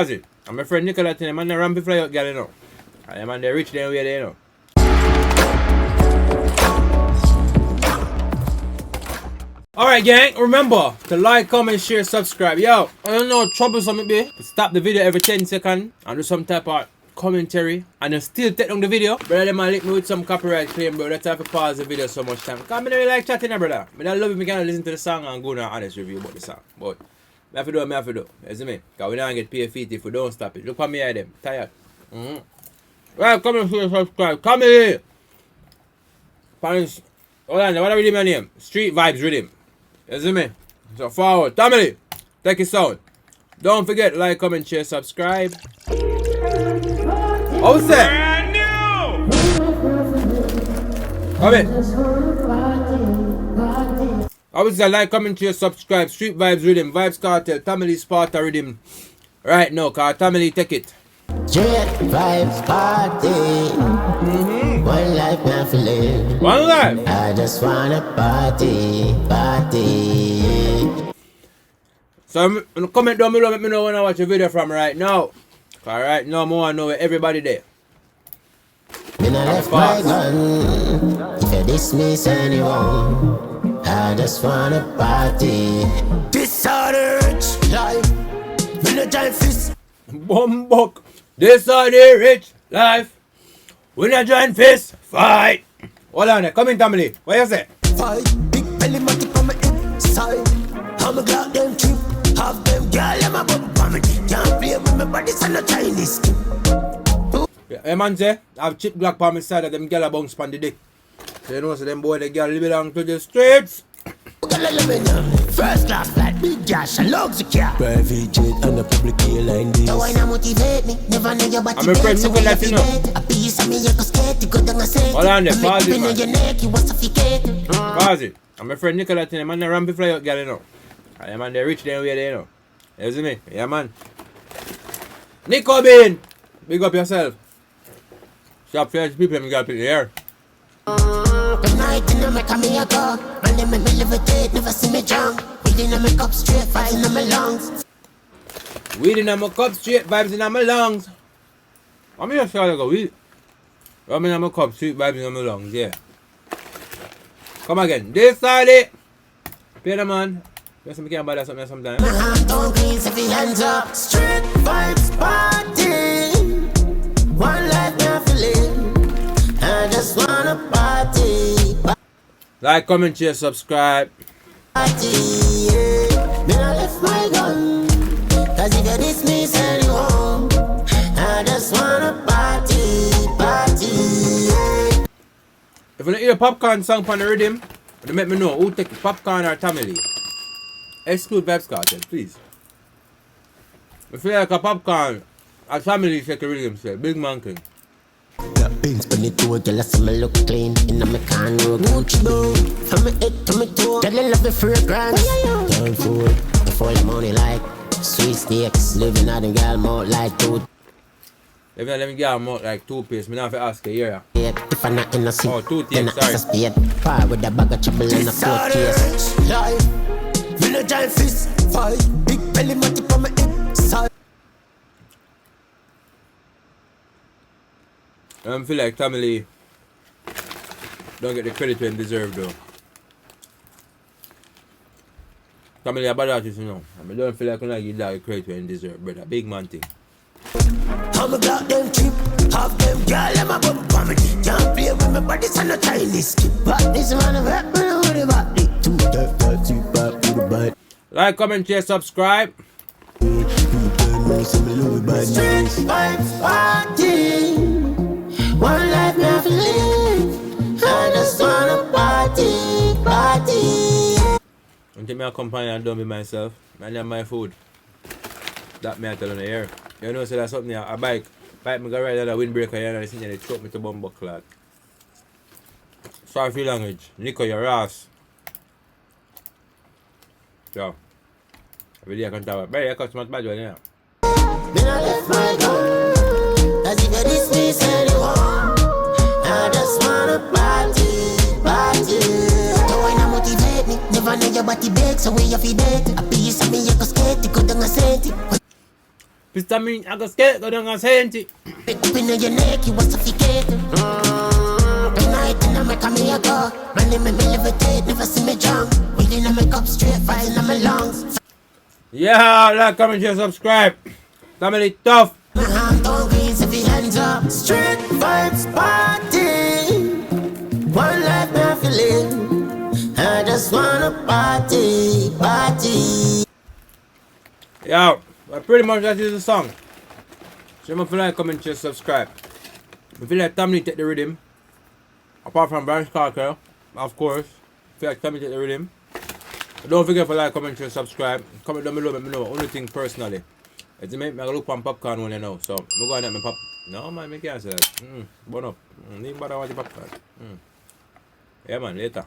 I'm my friend Nicola today, man, they rampy fly out, girl, you know. And man, they rich then where they, you know. Alright, gang, remember to like, comment, share, subscribe. Yo, I don't know how troublesome it be. Stop the video every 10 seconds and do some type of commentary and then still take down the video. Brother, they might link me with some copyright claim, bro. That's why I have to pause the video so much time. Because I don't like chatting, brother. I don't love it, I can listen to the song and go on an honest review about the song. But I have to do what I have to do. You see me? Because we don't get paid feet if we don't stop it. Look at me, I them. Tired. Well, come and subscribe. Come here. Parents, hold on, what are we my name? Street Vybz Rhythm. You see me? So forward. Family, take it sound. Don't forget, like, comment, share, subscribe. What's that? Brand new! Come in. Obviously, like, comment, share, subscribe. Street Vybz Rhythm, Vybz Cartel, Family Sparta Rhythm. Right now, cause Family take it. Straight Vybz Party. One life man for live. One life. I just wanna party. So comment down below, let me know when I watch a video from right now. Cause right now I wanna know where everybody there. When I left my gun, if you dismiss anyone, I just wanna party. This are the rich life. When I join fist. Bumbok. This are the rich life. When I join fist, fight. Hold on there, come in, Family. What you say? Fight, big belly monkey on my inside. I'm a glad them cheap. Have them girl, I'm a bum family. Can't play with my body, so no Chinese. Yeah, man say, I have chip black on my side of them girl a bounce on the dick. So you know, so them boy, the girl belong to the streets. First class flight, big cash, and logs of car. Private jet and a public airline this. So why not motivate me? Never know your body. I'm a friend, so we let you know. A piece of me, you go skate, you go down a set. Hold on there, pause it, man. Your neck, you want suffocate. Pause it. I'm a friend Nicola today, man, they rampy fly out, girl, you know. And man, they rich then where they, you know. You see me? Yeah, man. Nico Bean! Big up yourself. Shop for people, them got people here. The night in the make me a go. And they make me levitate, never see me drunk. Weed in my cup straight, vibes in my lungs. Weed in my cup straight, vibes in my lungs. I'm here to go weed. I'm in my cup straight, vibes in my lungs, yeah. Come again. This side it. Pay the man. Yes, I can't buy that something sometimes. My hand don't clean, so fi hands up. Straight Vybz Party. One life now for live. I just wanna party. Like, comment, share, subscribe. Party, yeah. Then I left my gun. Cause if you dismiss anyone, I just wanna party, yeah. If you hear a popcorn song on the rhythm, they make me know who take popcorn or Family. Exclude Vybz Cartel, please. I feel like a popcorn, a Family take a rhythm, say, big monkey. Got pins on the toe, girl, I see me look clean. In a me can road, Gucci boo. From my head to my toe, girl, I love the fragrance. Down food, before the money like sweet steaks. Living out in girl mouth like tooth. Living out them girl mouth like toothpaste, me not have to ask you here. If I'm not in a seat, oh, then I sorry. spade. Fire with a bag of trouble in a court case. Life, when I giant fist fight. Big belly monkey on my inside. I feel like Family don't get the credit when deserve though. Family a bad artist, you know. I don't feel like I give that the credit when deserve, brother. Big man thing. I'm a glad them cheap. Have them girl, I'm a bum family. Can't play with my body, so no Chinese skip. But this man a rap, man, what about the two that you back with the bite. Like, comment, share, subscribe. Straight Vybz Party. One life now for live. I just wanna party. Until me a company and don't be myself, I need my food. That me I tell on the air. You know, so that's something a bike me go ride on a windbreaker and I think they choke me to bum buckle. Sorry for your language. Nico, your ass. So, every day I can talk about. Very, I cut some bad one, yeah. Then I left my gun. Cause if you dismiss anyone, I just wanna party. So why not motivate me? Never know your body big, so we have to date. A piece of me, you go skate, you go down a set. Pista me, I go skate, go down and say it. Pick up in your neck, you was suffocating. Tonight, and I make me a go. My name is me levitate, never see me drunk. Wheeling on my cup straight, fires in my lungs. Yeah, like, comment, share, subscribe. Family tough. My hand on greens, if your hands up. Street vibes party. One life I'm feeling. I just wanna party, party. Yeah, but pretty much that is the song. So if you like, comment, share, subscribe. If you like Tommy take the rhythm, apart from Brian Sparker, of course. If you like Tommy take the rhythm. Don't forget to like, comment, share, subscribe. Comment down below, let me know. Only thing personally. It's make me look on popcorn when you know. So I'm going at my pop. No man, I can't say that. Burn up. Need but I want the popcorn. Yeah man, later.